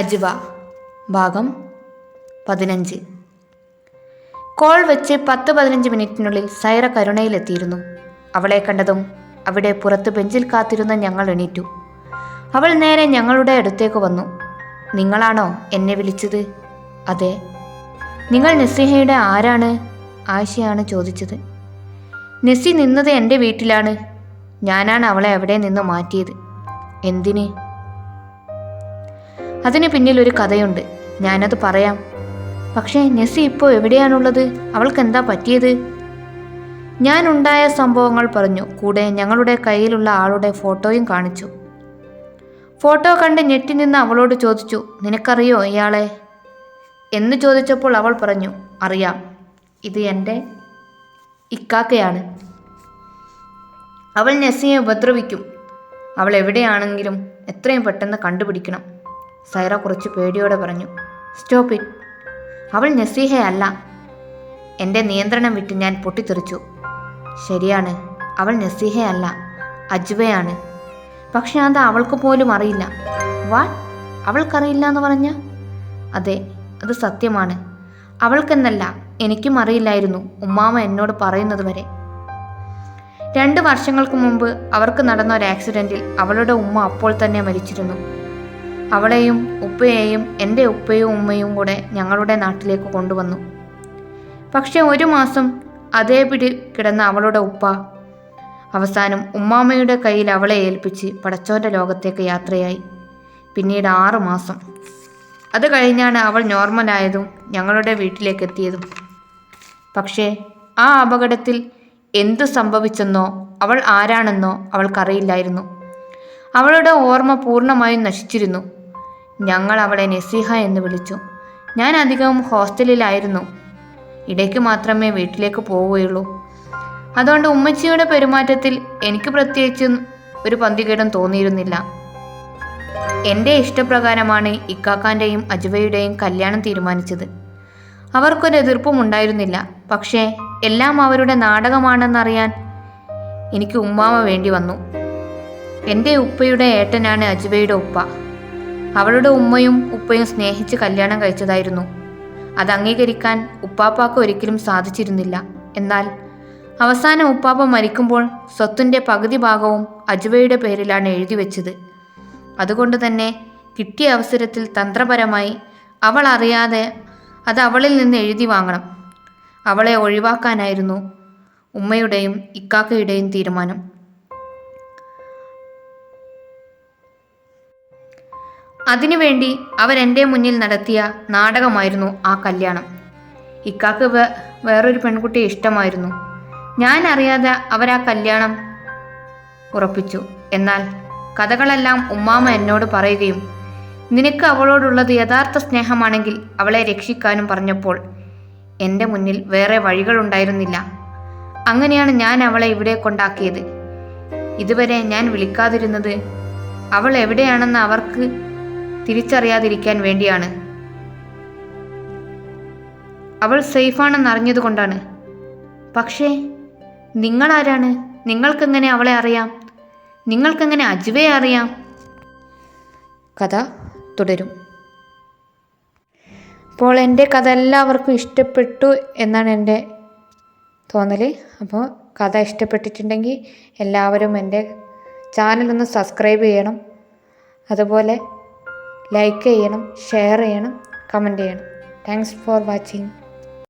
അജ്വ ഭാഗം 15. കോൾ വെച്ച് 10-15 മിനിറ്റിനുള്ളിൽ സൈറ കരുണയിലെത്തിയിരുന്നു. അവളെ കണ്ടതും അവിടെ പുറത്ത് ബെഞ്ചിൽ കാത്തിരുന്ന ഞങ്ങൾ എണീറ്റു. അവൾ നേരെ ഞങ്ങളുടെ അടുത്തേക്ക് വന്നു. നിങ്ങളാണോ എന്നെ വിളിച്ചത്? അതെ. നിങ്ങൾ നസീഹയുടെ ആരാണ്? ആയിഷയാണ് ചോദിച്ചത്. നസി നിന്നത് എൻ്റെ വീട്ടിലാണ്. ഞാനാണ് അവളെ അവിടെ നിന്ന് മാറ്റിയത്. എന്തിന്? അതിന് പിന്നിൽ ഒരു കഥയുണ്ട്. ഞാനത് പറയാം. പക്ഷേ നസി ഇപ്പോൾ എവിടെയാണുള്ളത്? അവൾക്ക് എന്താ പറ്റിയത്? ഞാൻ ഉണ്ടായ സംഭവങ്ങൾ പറഞ്ഞു. കൂടെ ഞങ്ങളുടെ കയ്യിലുള്ള ആളുടെ ഫോട്ടോയും കാണിച്ചു. ഫോട്ടോ കണ്ട് ഞെട്ടി നിന്ന് അവളോട് ചോദിച്ചു, നിനക്കറിയോ ഇയാളെ എന്ന് ചോദിച്ചപ്പോൾ അവൾ പറഞ്ഞു, അറിയാം, ഇത് എൻ്റെ ഇക്കാക്കയാണ്. അവൾ നസിയെ ഉപദ്രവിക്കും. അവൾ എവിടെയാണെങ്കിലും എത്രയും പെട്ടെന്ന് കണ്ടുപിടിക്കണം. സൈറ കുറച്ച് പേടിയോടെ പറഞ്ഞു. Stop it. അവൾ നസീഹയല്ല. എൻ്റെ നിയന്ത്രണം വിട്ട് ഞാൻ പൊട്ടിത്തെറിച്ചു. ശരിയാണ്, അവൾ നസീഹയല്ല, അജ്വയാണ്. പക്ഷെ അത് അവൾക്ക് പോലും അറിയില്ല. വാട്ട്? അവൾക്കറിയില്ല എന്ന് പറഞ്ഞ? അതെ, അത് സത്യമാണ്. അവൾക്കെന്നല്ല, എനിക്കും അറിയില്ലായിരുന്നു, ഉമ്മാമ എന്നോട് പറയുന്നത് വരെ. 2 വർഷങ്ങൾക്ക് മുമ്പ് അവർക്ക് നടന്ന ഒരു ആക്സിഡൻറ്റിൽ അവളുടെ ഉമ്മ അപ്പോൾ തന്നെ മരിച്ചിരുന്നു. അവളെയും ഉപ്പയെയും എൻ്റെ ഉപ്പയും ഉമ്മയും കൂടെ ഞങ്ങളുടെ നാട്ടിലേക്ക് കൊണ്ടുവന്നു. പക്ഷെ 1 മാസം അതേ പിടി കിടന്ന അവളുടെ ഉപ്പ അവസാനം ഉമ്മാമ്മയുടെ കയ്യിൽ അവളെ ഏൽപ്പിച്ച് പടച്ചോൻ്റെ ലോകത്തേക്ക് യാത്രയായി. പിന്നീട് 6 മാസം. അത് കഴിഞ്ഞാണ് അവൾ നോർമലായതും ഞങ്ങളുടെ വീട്ടിലേക്ക് എത്തിയതും. പക്ഷേ ആ അപകടത്തിൽ എന്തു സംഭവിച്ചെന്നോ അവൾ ആരാണെന്നോ അവൾക്കറിയില്ലായിരുന്നു. അവളുടെ ഓർമ്മ പൂർണ്ണമായും നശിച്ചിരുന്നു. ഞങ്ങൾ അവളെ നസീഹ എന്ന് വിളിച്ചു. ഞാൻ അധികവും ഹോസ്റ്റലിലായിരുന്നു. ഇടയ്ക്ക് മാത്രമേ വീട്ടിലേക്ക് പോവുകയുള്ളൂ. അതുകൊണ്ട് ഉമ്മച്ചിയുടെ പെരുമാറ്റത്തിൽ എനിക്ക് പ്രത്യേകിച്ച് ഒരു പന്തികേടും തോന്നിയിരുന്നില്ല. എൻ്റെ ഇഷ്ടപ്രകാരമാണ് ഇക്കാക്കാൻ്റെയും അജ്വയുടെയും കല്യാണം തീരുമാനിച്ചത്. അവർക്കൊരു എതിർപ്പും ഉണ്ടായിരുന്നില്ല. പക്ഷേ എല്ലാം അവരുടെ നാടകമാണെന്നറിയാൻ എനിക്ക് ഉമ്മാമ വേണ്ടി വന്നു. എൻ്റെ ഉപ്പയുടെ ഏട്ടനാണ് അജ്വയുടെ ഉപ്പ. അവളുടെ ഉമ്മയും ഉപ്പയും സ്നേഹിച്ച് കല്യാണം കഴിച്ചതായിരുന്നു. അത് അംഗീകരിക്കാൻ ഉപ്പാപ്പാക്ക് ഒരിക്കലും സാധിച്ചിരുന്നില്ല. എന്നാൽ അവസാനം ഉപ്പാപ്പ മരിക്കുമ്പോൾ സ്വത്തിൻ്റെ പകുതി ഭാഗവും അജ്വയുടെ പേരിലാണ് എഴുതി വെച്ചത്. അതുകൊണ്ട് തന്നെ കിട്ടിയ അവസരത്തിൽ തന്ത്രപരമായി അവൾ അറിയാതെ അത് അവളിൽ നിന്ന് എഴുതി വാങ്ങണം. അവളെ ഒഴിവാക്കാനായിരുന്നു ഉമ്മയുടെയും ഇക്കാക്കയുടെയും തീരുമാനം. അതിനുവേണ്ടി അവരെൻ്റെ മുന്നിൽ നടത്തിയ നാടകമായിരുന്നു ആ കല്യാണം. ഇക്കാക്ക് വേറൊരു പെൺകുട്ടിയെ ഇഷ്ടമായിരുന്നു. ഞാൻ അറിയാതെ അവരാ കല്യാണം ഉറപ്പിച്ചു. എന്നാൽ കഥകളെല്ലാം ഉമ്മാമ എന്നോട് പറയുകയും നിനക്ക് അവളോടുള്ളത് യഥാർത്ഥ സ്നേഹമാണെങ്കിൽ അവളെ രക്ഷിക്കാനും പറഞ്ഞപ്പോൾ എൻ്റെ മുന്നിൽ വേറെ വഴികളുണ്ടായിരുന്നില്ല. അങ്ങനെയാണ് ഞാൻ അവളെ ഇവിടെ കൊണ്ടാക്കിയത്. ഇതുവരെ ഞാൻ വിളിക്കാതിരുന്നത് അവൾ എവിടെയാണെന്ന് അവർക്ക് തിരിച്ചറിയാതിരിക്കാൻ വേണ്ടിയാണ്. അവൾ സേഫാണെന്ന് അറിഞ്ഞതുകൊണ്ടാണ്. പക്ഷേ നിങ്ങളാരാണ്? നിങ്ങൾക്കെങ്ങനെ അവളെ അറിയാം? നിങ്ങൾക്കെങ്ങനെ അജ്വയെ അറിയാം? കഥ തുടരും. അപ്പോൾ എൻ്റെ കഥ എല്ലാവർക്കും ഇഷ്ടപ്പെട്ടു എന്നാണ് എൻ്റെ തോന്നൽ. അപ്പോൾ കഥ ഇഷ്ടപ്പെട്ടിട്ടുണ്ടെങ്കിൽ എല്ലാവരും എൻ്റെ ചാനലൊന്ന് സബ്സ്ക്രൈബ് ചെയ്യണം. അതുപോലെ ലൈക്ക് ചെയ്യണം, ഷെയർ ചെയ്യണം, കമൻറ്റ് ചെയ്യണം. Thanks for watching.